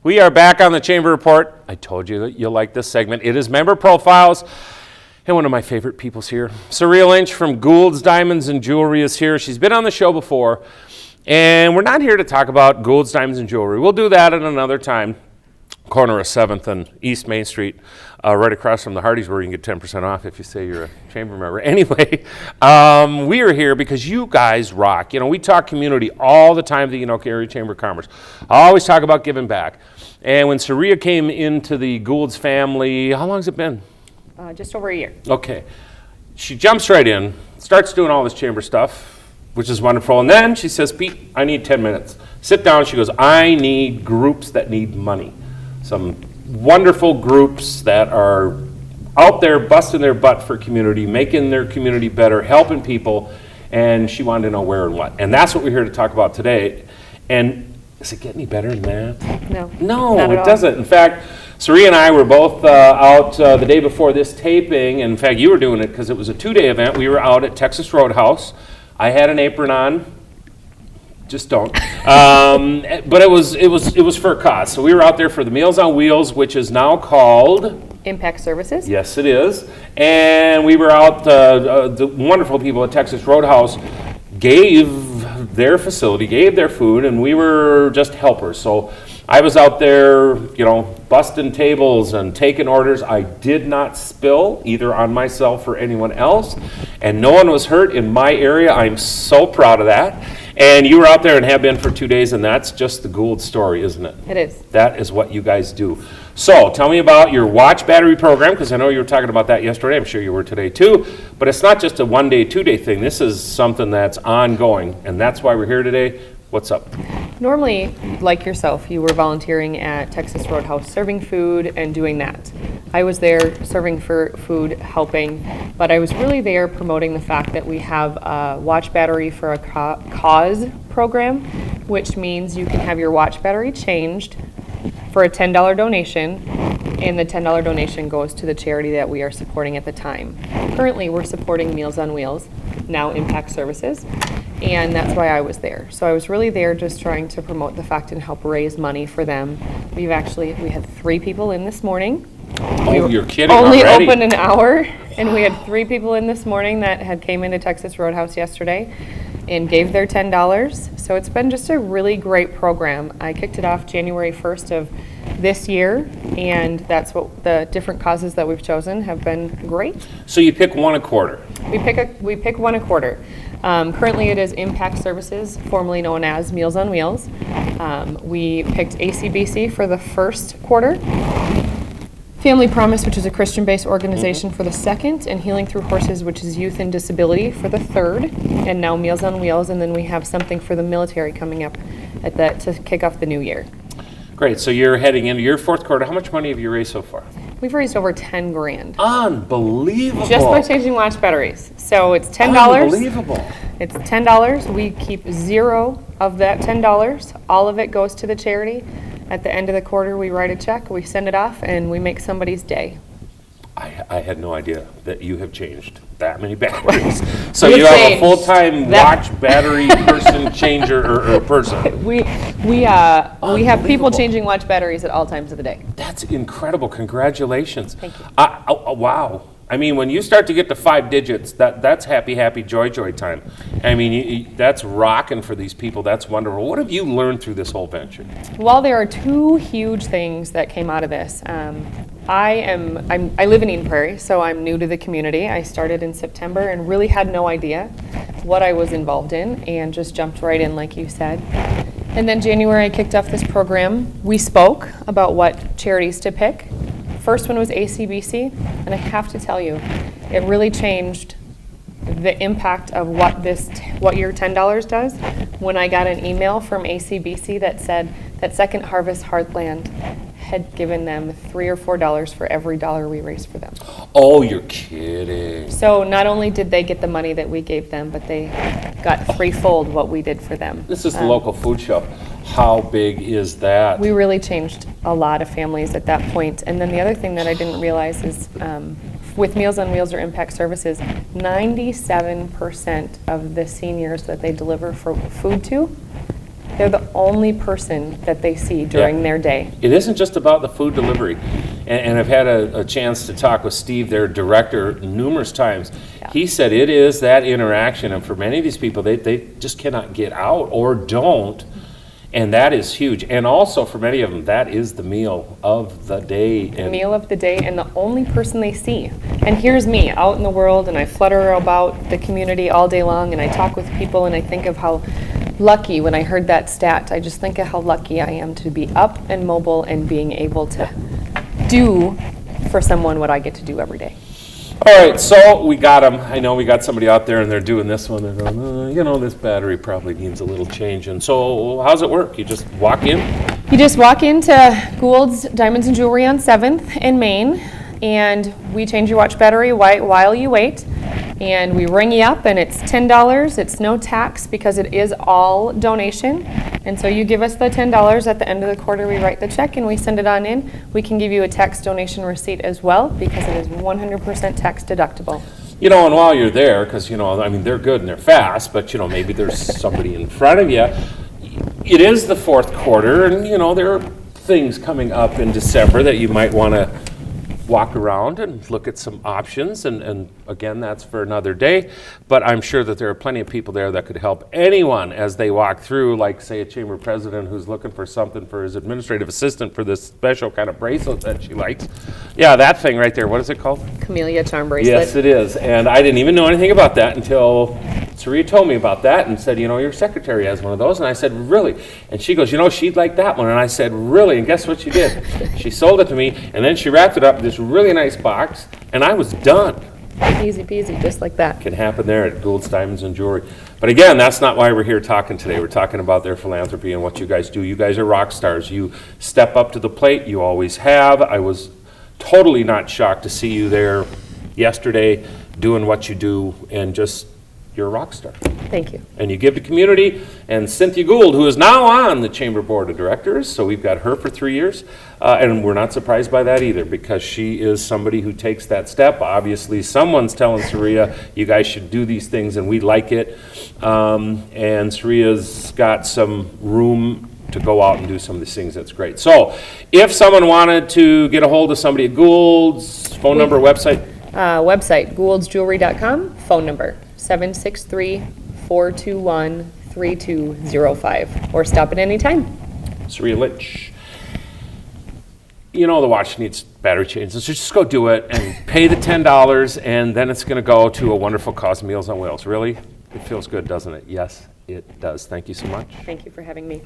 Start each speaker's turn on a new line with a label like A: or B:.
A: We are back on the Chamber Report. I told you that you'll like this segment. It is member profiles. And one of my favorite people's here. Saria Lynch from Gould's Diamonds and Jewelry is here. She's been on the show before. And we're not here to talk about Gould's Diamonds and Jewelry. We'll do that at another time. Corner of 7th and East Main Street, right across from the Hardee's, where you can get 10% off if you say you're a Chamber member. Anyway, we are here because you guys rock. You know, we talk community all the time at the Anoka Area Chamber of Commerce. I always talk about giving back. And when Saria came into the Gould's family, how long has it been?
B: Just over a year.
A: Okay. She jumps right in, starts doing all this chamber stuff, which is wonderful. And then she says, Pete, I need 10 minutes. Sit down. She goes, I need groups that need money. Some wonderful groups that are out there busting their butt for community, making their community better, helping people, and she wanted to know where and what. And that's what we're here to talk about today. And does it get any better than that?
B: No.
A: No, it doesn't. In fact, Saria and I were both out the day before this taping. In fact, you were doing it because it was a 2-day event. We were out at Texas Roadhouse. I had an apron on. Just don't. But it was for a cause. So we were out there for the Meals on Wheels, which is now called
B: Impact Services.
A: Yes, it is. And we were out. The wonderful people at Texas Roadhouse gave their facility, gave their food, and we were just helpers. So I was out there, you know, busting tables and taking orders. I did not spill either on myself or anyone else, and no one was hurt in my area. I'm so proud of that. And you were out there and have been for 2 days, and that's just the Gould story, isn't it?
B: It is.
A: That is what you guys do. So tell me about your watch battery program, because I know you were talking about that yesterday. I'm sure you were today too. But it's not just a 1-day, 2-day thing. This is something that's ongoing, and that's why we're here today. What's up?
B: Normally, like yourself, you were volunteering at Texas Roadhouse serving food and doing that. I was there serving for food, helping, but I was really there promoting the fact that we have a watch battery for a cause program, which means you can have your watch battery changed for a $10 donation, and the $10 donation goes to the charity that we are supporting at the time. Currently, we're supporting Meals on Wheels, now Impact Services, and that's why I was there. So I was really there just trying to promote the fact and help raise money for them. We had 3 people in this morning.
A: Oh, you're kidding
B: Only
A: already?
B: open an hour, and we had 3 people in this morning that had came into Texas Roadhouse yesterday and gave their $10. So it's been just a really great program. I kicked it off January 1st of this year, and that's what the different causes that we've chosen have been great.
A: So you pick one a quarter.
B: We pick one a quarter. Currently it is Impact Services, formerly known as Meals on Wheels. We picked ACBC for the first quarter, Family Promise, which is a Christian-based organization, for the second, and Healing Through Horses, which is youth and disability, for the third, and now Meals on Wheels, and then we have something for the military coming up to kick off the new year.
A: Great, so you're heading into your 4th quarter. How much money have you raised so far?
B: We've raised over $10,000.
A: Unbelievable.
B: Just by changing watch batteries. So it's $10.
A: Unbelievable.
B: It's $10. We keep 0 of that $10. All of it goes to the charity. At the end of the quarter, we write a check, we send it off, and we make somebody's day.
A: I had no idea that you have changed that many batteries. So
B: We've
A: you have a
B: changed
A: full-time watch battery person changer or person.
B: We have people
A: Unbelievable.
B: changing watch batteries at all times of the day.
A: That's incredible. Congratulations.
B: Thank you.
A: Wow. I mean, when you start to get to 5 digits, that's happy, joy time. I mean, that's rocking for these people. That's wonderful. What have you learned through this whole venture?
B: Well, there are 2 huge things that came out of this. I live in Eden Prairie, so I'm new to the community. I started in September and really had no idea what I was involved in, and just jumped right in, like you said. And then January, I kicked off this program. We spoke about what charities to pick. First one was ACBC, and I have to tell you, it really changed the impact of what your $10 does when I got an email from ACBC that said that Second Harvest Heartland had given them $3 or $4 for every dollar we raised for them.
A: Oh, you're kidding.
B: So not only did they get the money that we gave them, but they got threefold what we did for them.
A: This is the local food shop. How big is that?
B: We really changed a lot of families at that point. And then the other thing that I didn't realize is with Meals on Wheels or Impact Services, 97% of the seniors that they deliver for food to They're the only person that they see during their day.
A: It isn't just about the food delivery. And I've had a chance to talk with Steve, their director, numerous times.
B: Yeah.
A: He said it is that interaction, and for many of these people, they just cannot get out or don't, and that is huge. And also for many of them, that is the meal of the day. And
B: Meal of the day, and the only person they see. And here's me out in the world, and I flutter about the community all day long, and I talk with people, and I think of how lucky, when I heard that stat, I just think of how lucky I am to be up and mobile and being able to do for someone what I get to do every day.
A: All right, so we got them. I know we got somebody out there and they're doing this one. They're going, this battery probably needs a little change. And so how's it work? You just walk in?
B: You just walk into Gould's Diamonds and Jewelry on 7th in Maine, and we change your watch battery while you wait. And we ring you up, and it's $10. It's no tax because it is all donation. And so you give us the $10 at the end of the quarter. We write the check and we send it on in. We can give you a tax donation receipt as well because it is 100% tax deductible.
A: And while you're there, because, they're good and they're fast, but, maybe there's somebody in front of you. It is the fourth quarter, and, there are things coming up in December that you might want to walk around and look at some options, and again, that's for another day, but I'm sure that there are plenty of people there that could help anyone as they walk through, like say a chamber president who's looking for something for his administrative assistant for this special kind of bracelet that she likes. Yeah, that thing right there, what is it called?
B: Camellia charm bracelet.
A: Yes, it is, and I didn't even know anything about that until Saria told me about that and said, your secretary has one of those, and I said, really? And she goes, she'd like that one, and I said, really? And guess what she did? She sold it to me, and then she wrapped it up in this really nice box, and I was done.
B: Easy peasy, just like that.
A: Can happen there at Gould's Diamonds and Jewelry. But again, that's not why we're here talking today. We're talking about their philanthropy and what you guys do. You guys are rock stars. You step up to the plate. You always have. I was totally not shocked to see you there yesterday doing what you do, and just, you're a rock star.
B: Thank you.
A: And you give to community, and Cynthia Gould, who is now on the Chamber Board of Directors, so we've got her for 3 years, and we're not surprised by that either, because she is somebody who takes that step. Obviously, someone's telling Saria, you guys should do these things, and we like it, and Saria's got some room to go out and do some of these things. That's great. So, if someone wanted to get a hold of somebody at Gould's, phone number, website?
B: Website, gouldsjewelry.com, phone number 763-421-3205, or stop at any time.
A: Saria Lynch. The watch needs battery changes, so just go do it and pay the $10, and then it's going to go to a wonderful cause, Meals on Wheels. Really? It feels good, doesn't it? Yes, it does. Thank you so much.
B: Thank you for having me.